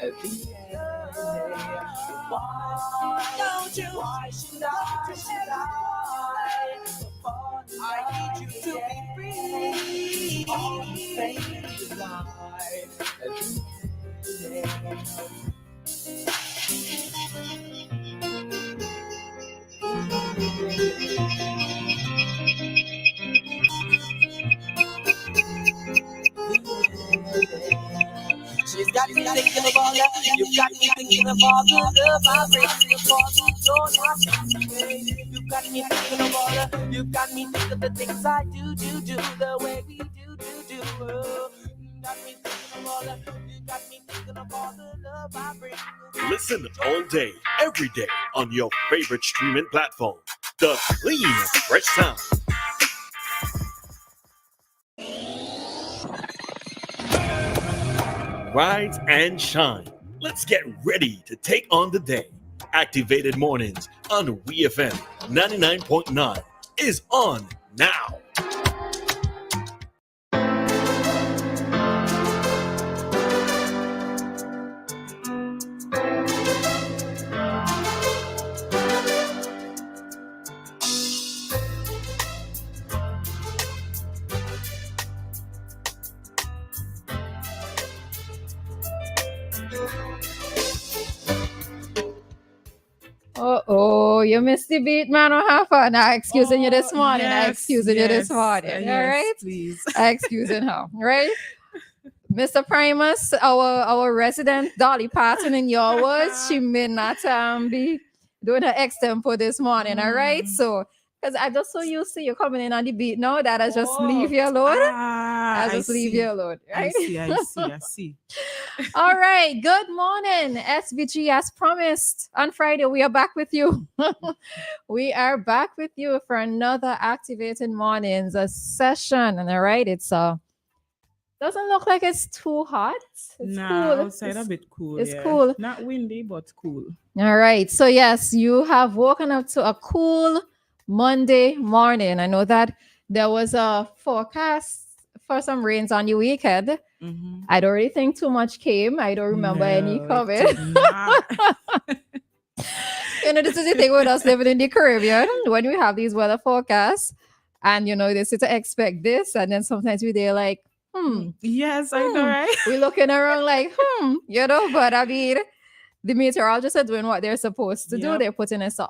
at the end. Why don't you? Why should I need you to be free. All the things alive at the end. She's got me thinking of all that. You've got me thinking of all the love I bring. You've got me thinking of all the. You've got me thinking of the things I do, the way we do. Got me thinking of all the. You got me thinking of all the love I bring. Listen all day, every day on your favorite streaming platform. The clean, fresh sound. Rise and shine. Let's get ready to take on the day. Activated Mornings on WEFM 99.9 is on now. Oh, you missed the beat, man. Or have fun. I'm excusing you this morning. Yes, I'm excusing you this morning. All yes, right? please. I'm excusing her. Right? Mr. Primus, our resident Dolly Parton, in your words, she may not be doing her extempo this morning. All right? So, because I just so used to you coming in on the beat now that I just leave you alone. I just leave you alone. Right? I see. All right. Good morning, SBG. As promised, on Friday, we are back with you. We are back with you for another Activated Mornings, a session. And all right, it's doesn't look like it's too hot. It's cool. Outside a bit cool. It's cool. Not windy, but cool. All right. So yes, you have woken up to a cool Monday morning. I know that there was a forecast for some rains on the weekend. Mm-hmm. I don't really think too much came. I don't remember any coming. You know, this is the thing with us living in the Caribbean. When we have these weather forecasts and, you know, they say to expect this. And then sometimes we're like, Yes, I know, right? We're looking around like, you know, but I mean, the meteorologists are doing what they're supposed to do. They're putting us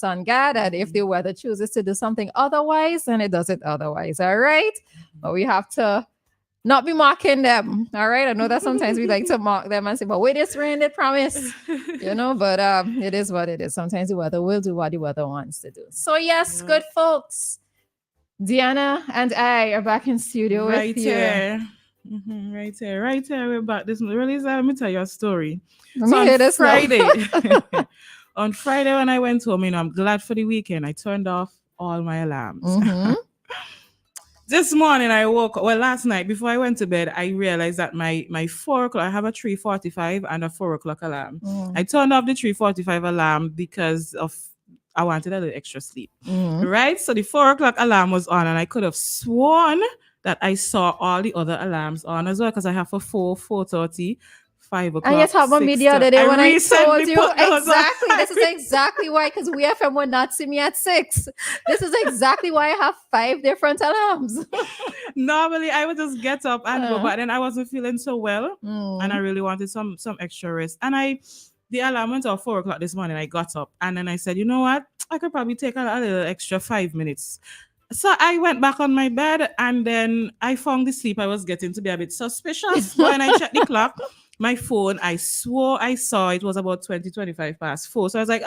on guard. And if the weather chooses to do something otherwise, then it does it otherwise. All right. But we have to not be mocking them. All right. I know that sometimes we like to mock them and say, but wait, it's rain, they promise. You know, but it is what it is. Sometimes the weather will do what the weather wants to do. So yes, good folks. Dianna and I are back in studio with you. Right here. We're back this morning. Roleza, let me tell you a story. On Friday, on Friday when I went home, you know, I'm glad for the weekend. I turned off all my alarms. This morning I woke up. Well, last night before I went to bed, I realized that my 4 o'clock. I have a 3:45 and a 4 o'clock alarm. I turned off the 3:45 alarm because I wanted a little extra sleep. Right? So the 4 o'clock alarm was on, and I could have sworn that I saw all the other alarms on as well, because I have a 4:30, 5 o'clock. And you talked about me the other day when I told you exactly. This is exactly why, because WEFM would not see me at 6. This is exactly why I have 5 different alarms. Normally, I would just get up and go, but then I wasn't feeling so well, and I really wanted some extra rest. And the alarm went off 4 o'clock this morning. I got up, and then I said, you know what? I could probably take a little extra 5 minutes. So I went back on my bed, and then I found the sleep I was getting to be a bit suspicious. When I checked the clock, my phone, I swore I saw it was about 25 past 4. So I was like,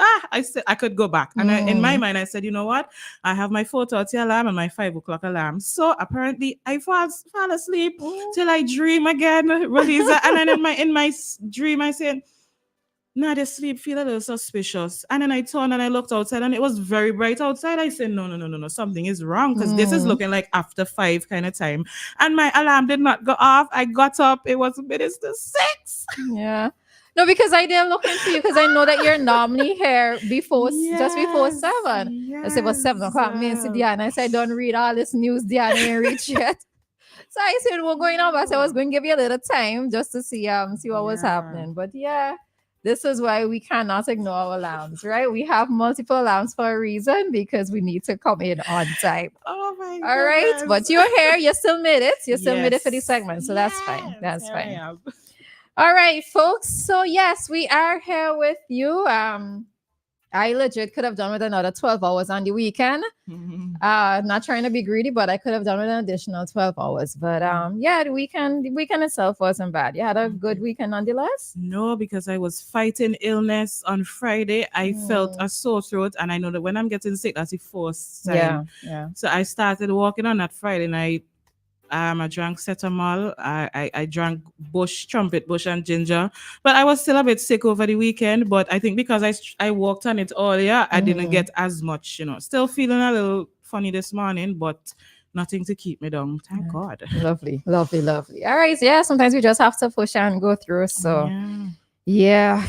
I could go back. And in my mind, I said, you know what? I have my 4:30 alarm and my 5 o'clock alarm. So apparently I fall asleep till I dream again, Roleza. And then in my dream, I said, nah, the sleep feel a little suspicious. And then I turned and I looked outside, and it was very bright outside. I said, no, something is wrong, because this is looking like after 5 kind of time. And my alarm did not go off. I got up. It was minutes to 6. Yeah. No, because I didn't look into you, because I know that you're normally here just before 7. I said, well, 7 o'clock. Me and Dianna, I said, don't read all this news, Dianna ain't reach yet. So I said we're going on, but I was going to give you a little time just to see what was Yeah. happening. But yeah, this is why we cannot ignore our alarms, right? We have multiple alarms for a reason because we need to come in on time. Oh my All right, goodness. but you're here. You still made it. You still made it for the Yes. segment, so that's fine. Yes, That's here I fine. am. All right, folks. So yes, we are here with you. I legit could have done with another 12 hours on the weekend. Not trying to be greedy, but I could have done with an additional 12 hours. But yeah, the weekend itself wasn't bad. You had a good weekend nonetheless. No, because I was fighting illness on Friday. I felt a sore throat, and I know that when I'm getting sick, that's the first sign. Yeah. So I started walking on that Friday night. I drank cetamol. I drank trumpet bush, and ginger. But I was still a bit sick over the weekend. But I think because I walked on it earlier, I didn't get as much, Still feeling a little funny this morning, but nothing to keep me down. Thank God. Lovely. All right. So yeah, sometimes we just have to push and go through. So yeah.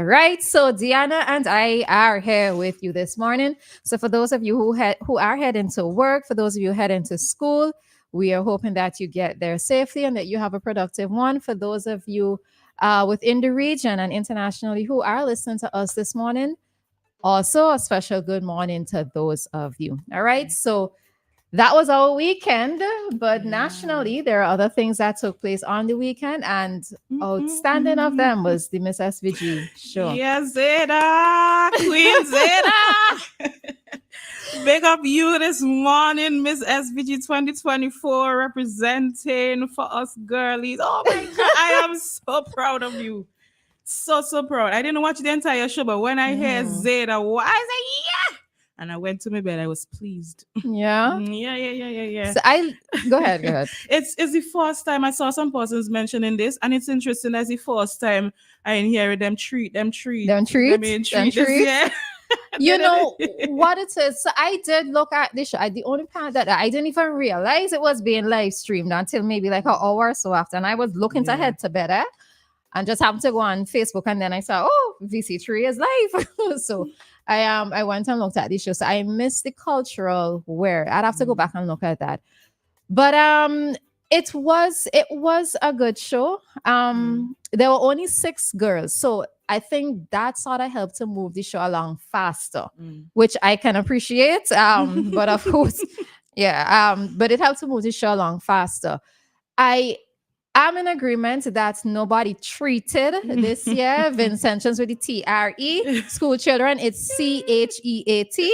Right. So Dianna and I are here with you this morning. So for those of you who are heading to work, for those of you heading to school, we are hoping that you get there safely and that you have a productive one. For those of you within the region and internationally who are listening to us this morning, also a special good morning to those of you. All right. So that was our weekend, but nationally, there are other things that took place on the weekend, and outstanding of them was the Miss SVG show. Yes, Zeta, Queen Zeta. Big up you this morning, Miss SVG 2024, representing for us girlies. Oh my God, I am so proud of you. So proud. I didn't watch the entire show, but when I hear Zeta, I was like, yeah. And I went to my bed. I was pleased. Yeah. Yeah. So go ahead. It's the first time I saw some persons mentioning this, and it's interesting. As the first time I hear them treat. Yeah. You know what it is. So I did look at this show. The only part that I didn't even realize it was being live streamed until maybe like an hour or so after, and I was looking to head to bed. And just happened to go on Facebook, and then I saw, VC3 is live. So I went and looked at the show. So I missed the cultural wear. I'd have to go back and look at that. But it was a good show. There were only 6 girls, so I think that sort of helped to move the show along faster, which I can appreciate. But of course, but it helped to move the show along faster. I'm in agreement that nobody treated this year Vincentians with the TRE. School children, it's CHEAT.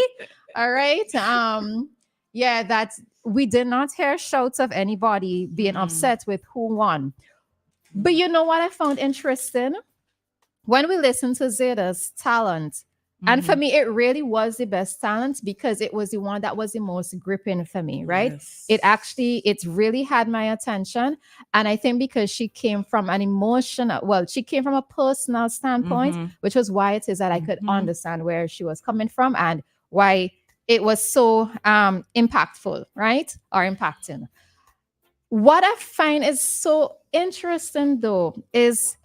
All right. That we did not hear shouts of anybody being upset with who won. But you know what I found interesting? When we listened to Zeta's talent, and for me, it really was the best talent because it was the one that was the most gripping for me, right? Yes. It really had my attention. And I think because she came from she came from a personal standpoint, which was why it is that I could understand where she was coming from and why it was so impactful, right? Or impacting. What I find is so interesting, though, is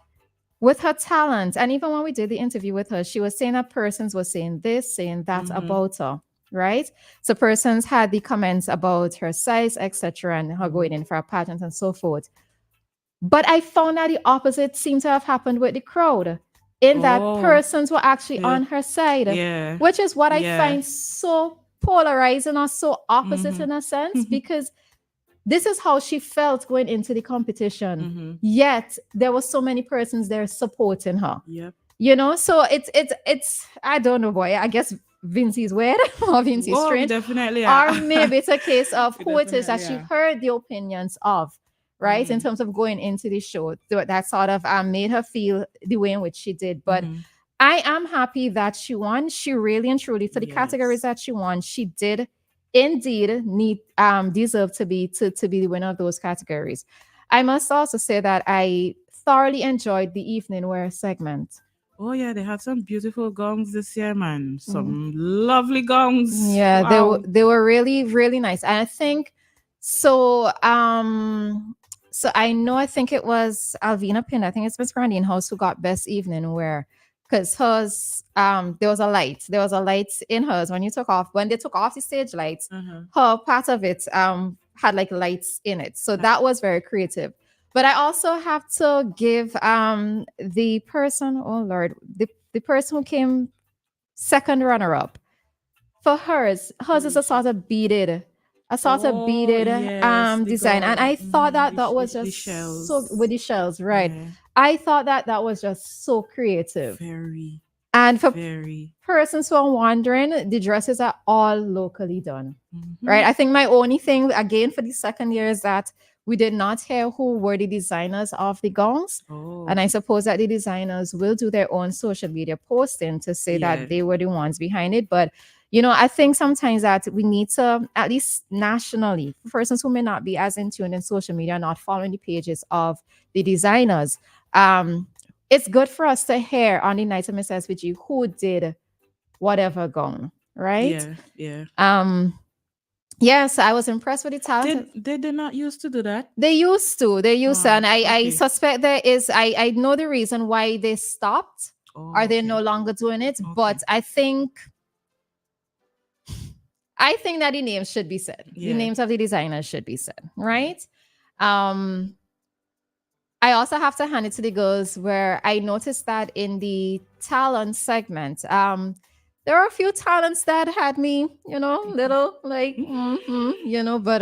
with her talent, and even when we did the interview with her, she was saying that persons were saying this, saying that about her, right? So persons had the comments about her size, etc., and her going in for a pageant and so forth. But I found that the opposite seemed to have happened with the crowd, in that persons were actually on her side, which is what I find so polarizing or so opposite in a sense, because this is how she felt going into the competition. Yet there were so many persons there supporting her. Yep. So it's I don't know, boy. I guess Vincey's weird or Vincey's strange. Definitely. Or maybe it's a case of who it is that she heard the opinions of, right? In terms of going into the show. That sort of made her feel the way in which she did. But I am happy that she won. She really and truly, for the categories that she won, she did indeed deserve to be the winner of those categories. I must also say that I thoroughly enjoyed the evening wear segment. Oh yeah, they had some beautiful gongs this year, man. Some lovely gongs. Yeah, wow. they were really, really nice. And I think so. So I think it was Alvina Pin. I think it's Miss Grandine House who got best evening wear. Because hers, there was a light in hers when they took off the stage lights. Her part of it, had like lights in it. So that was very creative. But I also have to give the person, oh Lord, the person who came second runner up. For hers is a sort of beaded yes, the design, and gold. I thought that that was The just so shells. with the shells, right? Yeah, I thought that that was just so creative. very, And for very. persons who are wondering, the dresses are all locally done, right? Mhm. I think my only thing again for the second year is that we did not hear who were the designers of the gowns. Oh, And I suppose that the designers will do their own social media posting to say yeah. that they were the ones behind it. But, you know, I think sometimes that we need to, at least nationally, for persons who may not be as in tune in social media, not following the pages of the designers, it's good for us to hear on the night of Miss SVG who did whatever gown, right? Yeah, yeah. Yes, I was impressed with the talent. Did they not used to do that? They used to. Ah, And I okay. suspect there is, I know the reason why they stopped Oh, or they're okay. no longer doing it, Okay. but I think that the names should be said. The Yeah. names of the designers should be said, right? Um, I also have to hand it to the girls where I noticed that in the talent segment, there are a few talents that had me, you know, little like, you know, but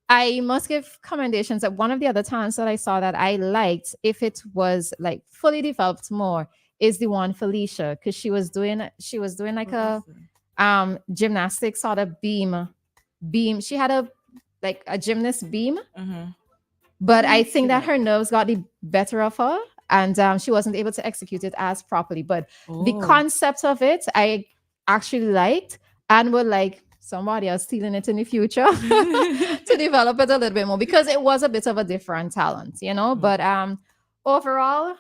I must give commendations that one of the other talents that I saw that I liked, if it was like fully developed more, is the one Felicia, because she was doing like a gymnastics sort of beam. She had a like a gymnast beam, Uh-huh. but I See think that that. her nerves got the better of her, and she wasn't able to execute it as properly. But the Oh. concept of it, I actually liked, and would like somebody else stealing it in the future to develop it a little bit more because it was a bit of a different talent, you know. But overall,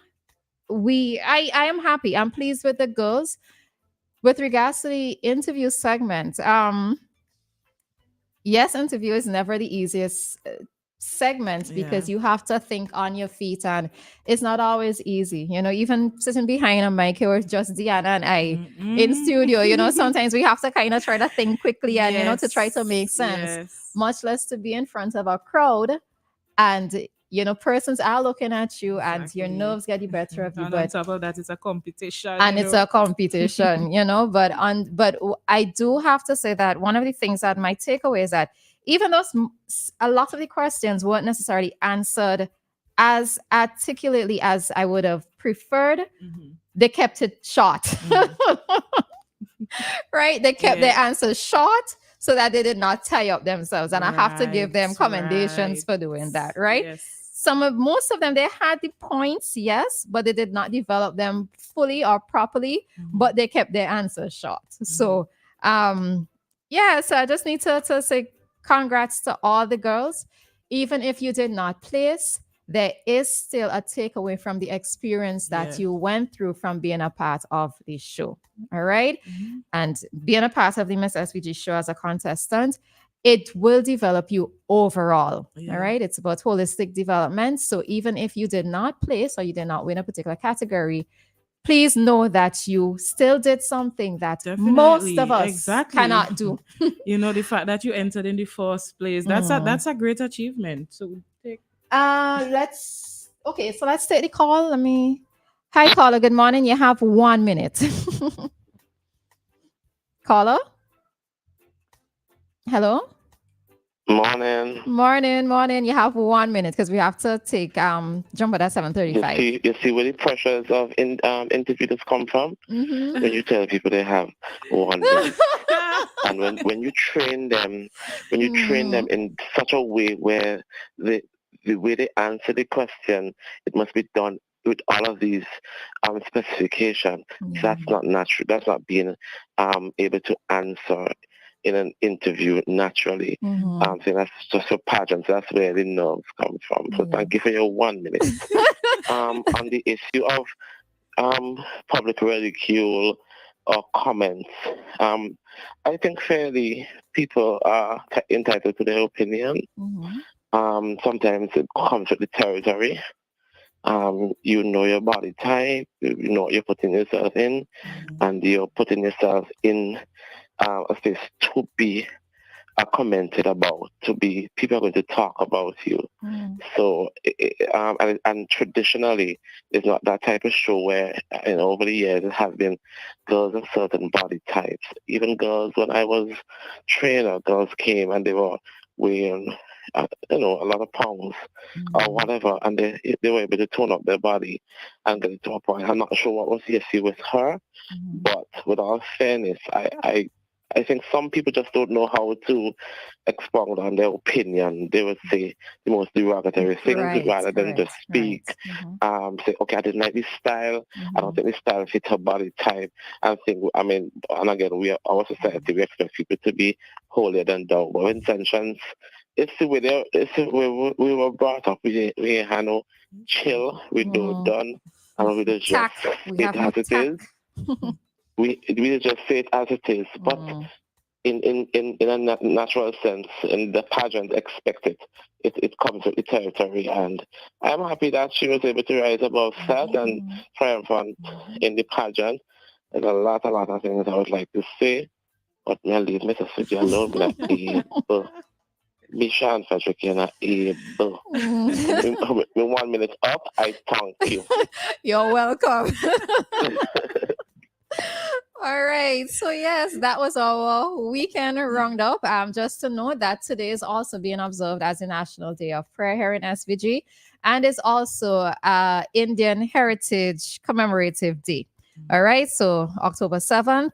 I am happy. I'm pleased with the girls. With regards to the interview segment, yes, interview is never the easiest segment because Yeah. you have to think on your feet and it's not always easy. You know, even sitting behind a mic or just Dianna and I in studio, you know, sometimes we have to kind of try to think quickly and, you know, to try to make sense, Yes. much less to be in front of a crowd and, you know, persons are looking at you and your Exactly. nerves get the better of you. And on But top of that, it's a competition. and you it's know. a competition, you know. I do have to say that one of the things that my takeaway is that even though a lot of the questions weren't necessarily answered as articulately as I would have preferred, they kept it short. Right? They kept their answers short so that they did not tie up themselves. And I have to give them commendations for doing that, right? Yes. Most of them, they had the points, yes, but they did not develop them fully or properly, but they kept their answers short. So yeah, so I just need to say congrats to all the girls. Even if you did not place, there is still a takeaway from the experience that you went through from being a part of the show. All right. And being a part of the Miss SVG show as a contestant, it will develop you overall. All right. It's about holistic development. So even if you did not place or you did not win a particular category, please know that you still did something that most of us cannot do. You know, the fact that you entered in the first place, that's a great achievement. So take let's take the call. Hi caller, good morning. You have 1 minute. Caller? Hello? Morning. You have 1 minute because we have to take jump at 7:35. You see where the pressures of interviews come from? When you tell people they have 1 minute. And when you train them in such a way where the way they answer the question, it must be done with all of these specifications. That's not natural. That's not being able to answer in an interview naturally. So that's just a pageant. So that's where the nerves come from. So thank you for your 1 minute. On the issue of public ridicule or comments, I think fairly people are entitled to their opinion. Sometimes it comes with the territory. You know your body type, you know what you're putting yourself in, and you're putting yourself in a space to be are commented about, people are going to talk about you. So, and traditionally, it's not that type of show where, over the years, it has been girls of certain body types. Even girls, when I was trainer, girls came and they were weighing, a lot of pounds or whatever, and they were able to tone up their body and get it to a point. I'm not sure what was the issue with her, but with all fairness, I think some people just don't know how to expound on their opinion. They would say the most derogatory things rather than just speak. Say, okay, I didn't like this style. I don't think this style fits her body type. And again, our society, we expect people to be holier than thou. But intentions, it's the way we were brought up. We had no chill. We do done. And we just say it as it is. We just say it as it is, but in a natural sense, in the pageant, expect it. It comes with the territory, and I'm happy that she was able to rise above that and triumphant in the pageant. There's a lot of things I would like to say, but I'll leave Mrs. Fidji alone. Me Sean Patrick, you're not able. 1 minute up, I thank you. You're welcome. All right. So yes, that was our weekend roundup. Just to note that today is also being observed as a National Day of Prayer here in SVG, and it's also Indian Heritage Commemorative Day. All right. So October 7th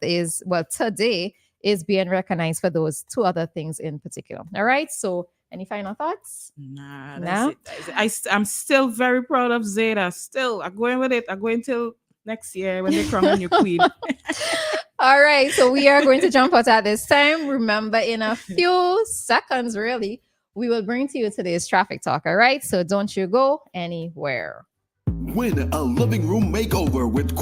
today is being recognized for those two other things in particular. All right. So any final thoughts? Nah, that's it. I'm still very proud of Zeta. Still, I'm going with it. I'm going till next year when they crown a new queen. All right, so we are going to jump out at this time. Remember, in a few seconds, really, we will bring to you today's traffic talk. All right, so don't you go anywhere. Win a living room makeover with